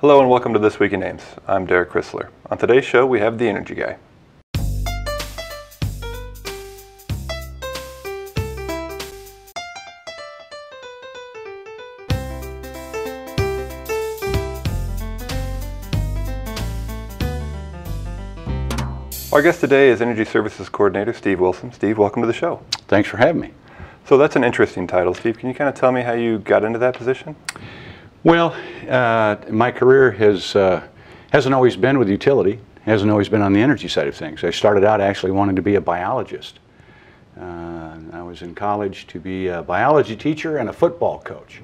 Hello and welcome to This Week in Ames. I'm Derek Chrysler. On today's show we have the Energy Guy. Our guest today is Energy Services Coordinator Steve Wilson. Steve, welcome to the show. Thanks for having me. So that's an interesting title, Steve. Can you kind of tell me how you got into that position? Well, my career hasn't always been with utility, hasn't always been on the energy side of things. I started out actually wanting to be a biologist. I was in college to be a biology teacher and a football coach.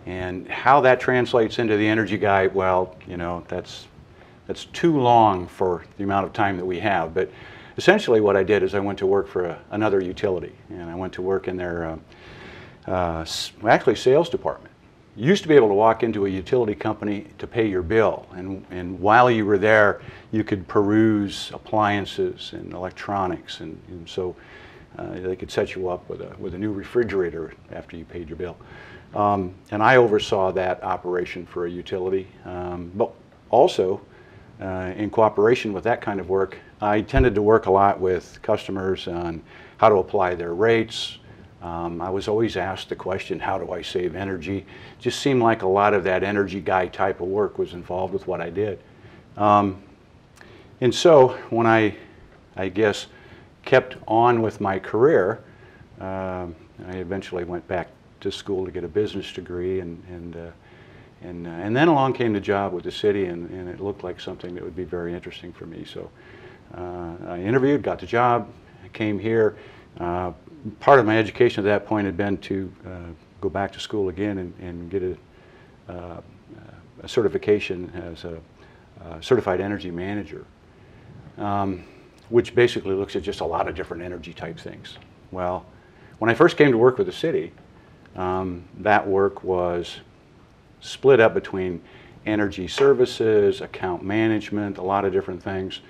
And how that translates into the energy guy, well, you know, that's too long for the amount of time that we have. But essentially what I did is I went to work for another utility, and I went to work in their actually sales department. You used to be able to walk into a utility company to pay your bill, and while you were there you could peruse appliances and electronics, and so they could set you up with a new refrigerator after you paid your bill. And I oversaw that operation for a utility, but also in cooperation with that kind of work, I tended to work a lot with customers on how to apply their rates. I was always asked the question, how do I save energy? It just seemed like a lot of that energy guy type of work was involved with what I did. And so when I guess, kept on with my career, I eventually went back to school to get a business degree, and then along came the job with the city, and it looked like something that would be very interesting for me. So I interviewed, got the job, I came here. Part of my education at that point had been to go back to school again and get a certification as a certified energy manager, which basically looks at just a lot of different energy type things. Well, when I first came to work with the city, that work was split up between energy services, account management, a lot of different things.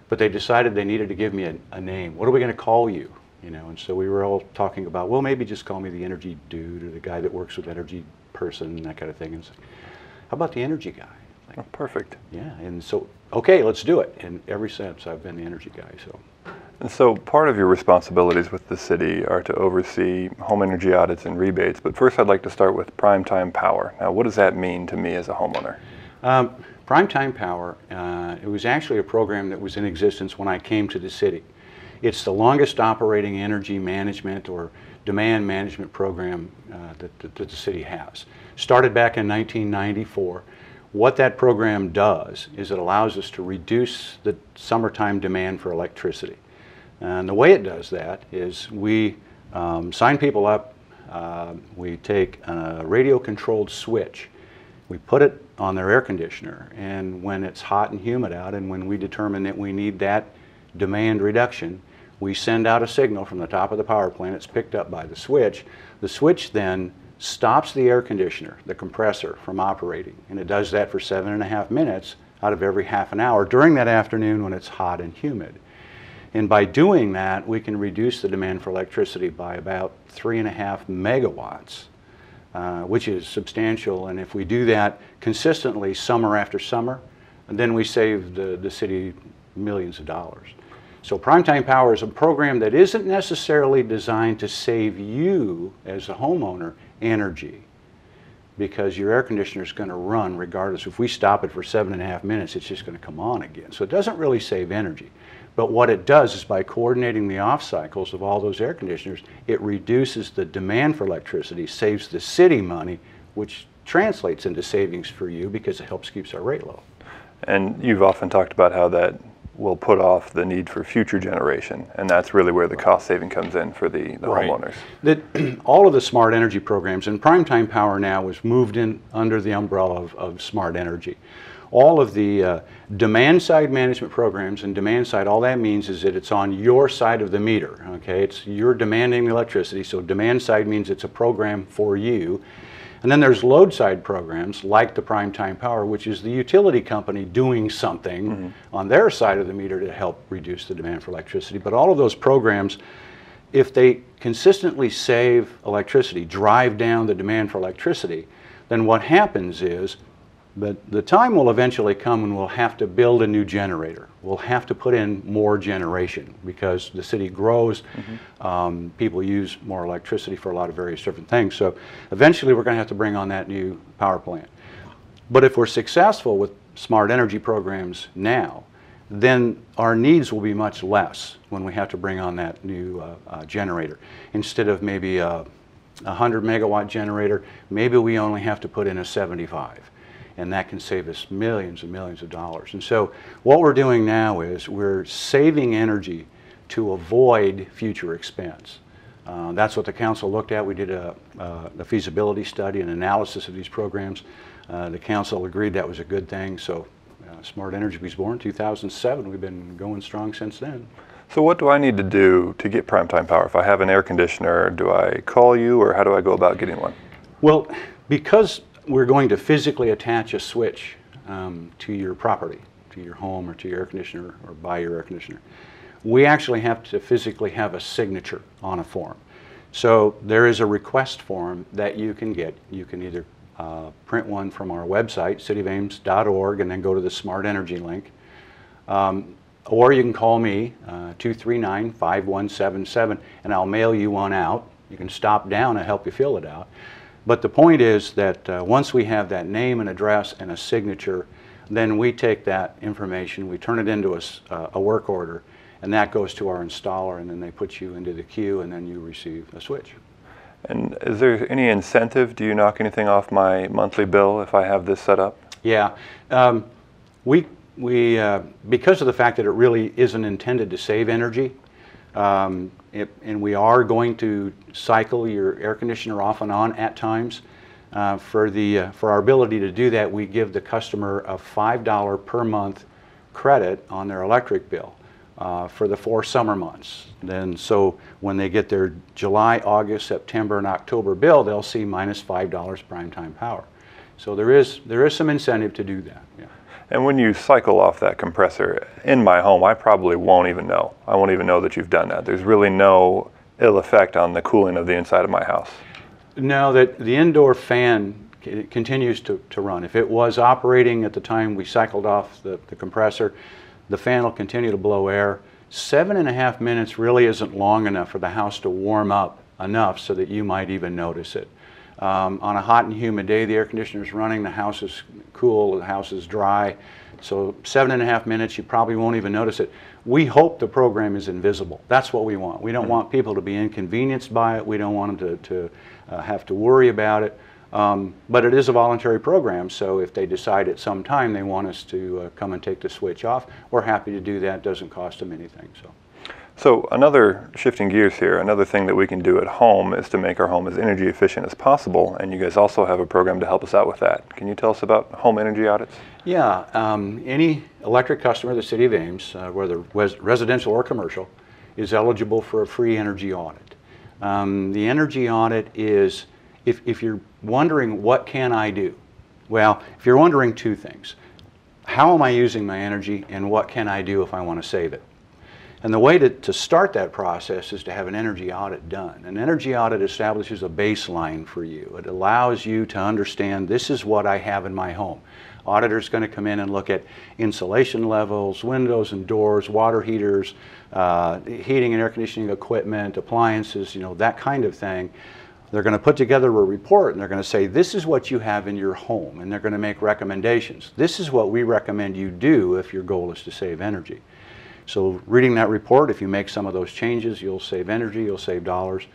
But they decided they needed to give me a name. What are we going to call you? You know, and so we were all talking about, well, maybe just call me the energy dude, or the guy that works with energy person, and that kind of thing. And so, how about the energy guy? Like, oh, perfect. Yeah, and so, okay, let's do it. And ever since, I've been the energy guy. And so part of your responsibilities with the city are to oversee home energy audits and rebates. But first I'd like to start with Primetime Power. Now, what does that mean to me as a homeowner? Primetime Power, it was actually a program that was in existence when I came to the city. It's the longest operating energy management or demand management program that the city has. Started back in 1994. What that program does is it allows us to reduce the summertime demand for electricity. And the way it does that is we sign people up, we take a radio controlled switch, we put it on their air conditioner, and when it's hot and humid out, and when we determine that we need that demand reduction, we send out a signal from the top of the power plant. It's picked up by the switch. The switch then stops the air conditioner, the compressor, from operating, and it does that for 7.5 minutes out of every half an hour during that afternoon when it's hot and humid. And by doing that, we can reduce the demand for electricity by about 3.5 megawatts, which is substantial. And if we do that consistently summer after summer, then we save the city millions of dollars. So Primetime Power is a program that isn't necessarily designed to save you as a homeowner energy, because your air conditioner is going to run regardless. If we stop it for 7.5 minutes, it's just going to come on again. So it doesn't really save energy. But what it does is, by coordinating the off cycles of all those air conditioners, it reduces the demand for electricity, saves the city money, which translates into savings for you because it helps keep our rate low. And you've often talked about how that will put off the need for future generation, and that's really where the cost saving comes in for the homeowners. All of the smart energy programs, and Primetime Power now is moved in under the umbrella of smart energy. All of the demand side management programs, and demand side, all that means is that it's on your side of the meter, okay? You're demanding the electricity, so demand side means it's a program for you. And then there's load side programs like the Primetime Power, which is the utility company doing something on their side of the meter to help reduce the demand for electricity. But all of those programs, if they consistently save electricity, drive down the demand for electricity, then what happens is But the time will eventually come when we'll have to build a new generator. We'll have to put in more generation because the city grows. People use more electricity for a lot of various different things. So eventually we're going to have to bring on that new power plant. But if we're successful with smart energy programs now, then our needs will be much less when we have to bring on that new generator. Instead of maybe a 100 megawatt generator, maybe we only have to put in a 75. And that can save us millions and millions of dollars. And so what we're doing now is we're saving energy to avoid future expense. That's what the council looked at. We did a feasibility study and analysis of these programs. The council agreed that was a good thing. So Smart Energy was born in 2007. We've been going strong since then. So what do I need to do to get primetime power? If I have an air conditioner, do I call you, or how do I go about getting one? Well, because we're going to physically attach a switch to your property, to your home or to your air conditioner or by your air conditioner, we actually have to physically have a signature on a form. So there is a request form that you can get. You can either print one from our website, cityofames.org, and then go to the Smart Energy link. Or you can call me, 239-5177, and I'll mail you one out. You can stop down and help you fill it out. But the point is that once we have that name and address and a signature, then we take that information, we turn it into a work order, and that goes to our installer, and then they put you into the queue, and then you receive a switch. And is there any incentive? Do you knock anything off my monthly bill if I have this set up? Yeah. Because of the fact that it really isn't intended to save energy, and we are going to cycle your air conditioner off and on at times. For our ability to do that, we give the customer a $5 per month credit on their electric bill for the 4 summer months. Then, so when they get their July, August, September, and October bill, they'll see minus $5 primetime power. So there is some incentive to do that. Yeah. And when you cycle off that compressor in my home, I probably won't even know. I won't even know that you've done that. There's really no ill effect on the cooling of the inside of my house. No, that the indoor fan continues to run. If it was operating at the time we cycled off the compressor, the fan will continue to blow air. 7.5 minutes really isn't long enough for the house to warm up enough so that you might even notice it. On a hot and humid day, the air conditioner is running, the house is cool, the house is dry. So 7.5 minutes, you probably won't even notice it. We hope the program is invisible. That's what we want. We don't want people to be inconvenienced by it. We don't want them to have to worry about it. But it is a voluntary program, so if they decide at some time they want us to come and take the switch off, we're happy to do that. It doesn't cost them anything. So another, shifting gears here, another thing that we can do at home is to make our home as energy efficient as possible, and you guys also have a program to help us out with that. Can you tell us about home energy audits? Yeah, any electric customer of the City of Ames, whether residential or commercial, is eligible for a free energy audit. The energy audit is, if you're wondering what can I do? Well, if you're wondering 2 things, how am I using my energy and what can I do if I want to save it? And the way to start that process is to have an energy audit done. An energy audit establishes a baseline for you. It allows you to understand this is what I have in my home. Auditor's going to come in and look at insulation levels, windows and doors, water heaters, heating and air conditioning equipment, appliances, that kind of thing. They're going to put together a report and they're going to say, this is what you have in your home, and they're going to make recommendations. This is what we recommend you do if your goal is to save energy. So reading that report, if you make some of those changes, you'll save energy, you'll save dollars.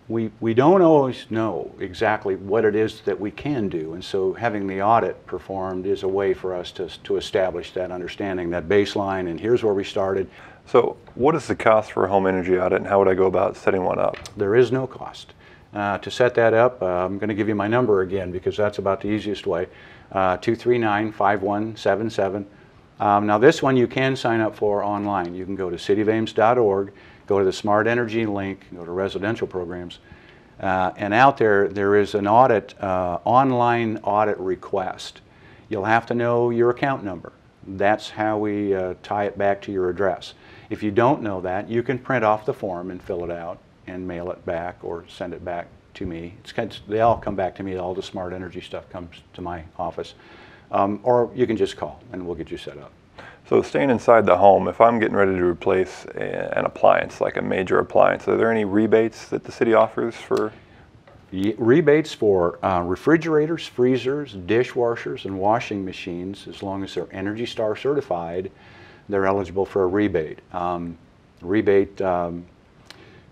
We don't always know exactly what it is that we can do, and so having the audit performed is a way for us to establish that understanding, that baseline, and here's where we started. So what is the cost for a home energy audit, and how would I go about setting one up? There is no cost. To set that up, I'm going to give you my number again because that's about the easiest way, 239-5177. Now this one you can sign up for online. You can go to cityofames.org, go to the Smart Energy link, go to residential programs, and out there is an audit, online audit request. You'll have to know your account number. That's how we tie it back to your address. If you don't know that, you can print off the form and fill it out and mail it back or send it back to me. They all come back to me. All the smart energy stuff comes to my office. Or you can just call and we'll get you set up. So staying inside the home, if I'm getting ready to replace an appliance, like a major appliance, are there any rebates that the city offers for? Rebates for refrigerators, freezers, dishwashers, and washing machines, as long as they're Energy Star certified, they're eligible for a rebate. Rebate on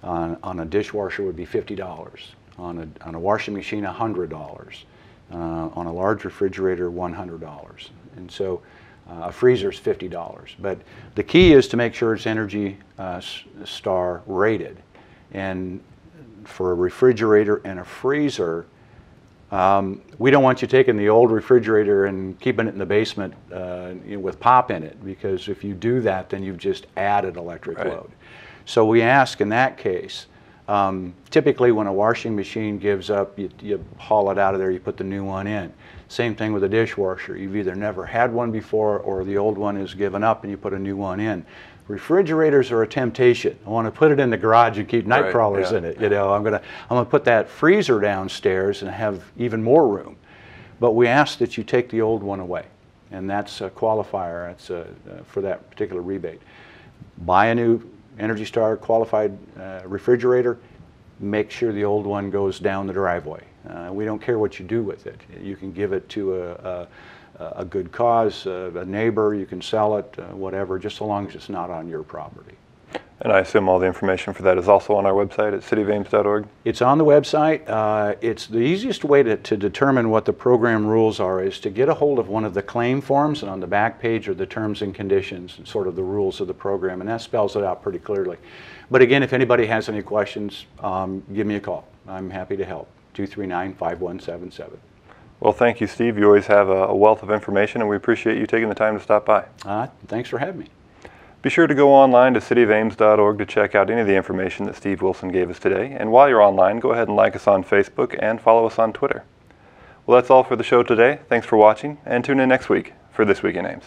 a dishwasher would be $50. On a washing machine, $100. On a large refrigerator, $100. And so a freezer is $50. But the key is to make sure it's Energy Star rated. And for a refrigerator and a freezer, we don't want you taking the old refrigerator and keeping it in the basement with pop in it, because if you do that, then you've just added electric load. So we ask in that case, typically when a washing machine gives up, you haul it out of there, you put the new one in. Same thing with a dishwasher. You've either never had one before or the old one is given up and you put a new one in. Refrigerators are a temptation. I want to put it in the garage and keep night crawlers in it. You know, I'm gonna put that freezer downstairs and have even more room. But we ask that you take the old one away, and that's a qualifier. That's for that particular rebate. Buy a new Energy Star qualified refrigerator. Make sure the old one goes down the driveway. We don't care what you do with it. You can give it to a good cause, a neighbor, you can sell it, whatever, just so long as it's not on your property. And I assume all the information for that is also on our website at cityofames.org? It's on the website. It's the easiest way to determine what the program rules are is to get a hold of one of the claim forms, and on the back page are the terms and conditions and sort of the rules of the program, and that spells it out pretty clearly. But again, if anybody has any questions, give me a call. I'm happy to help. 239-5177. Well, thank you, Steve. You always have a wealth of information, and we appreciate you taking the time to stop by. Thanks for having me. Be sure to go online to cityofames.org to check out any of the information that Steve Wilson gave us today. And while you're online, go ahead and like us on Facebook and follow us on Twitter. Well, that's all for the show today. Thanks for watching, and tune in next week for This Week in Ames.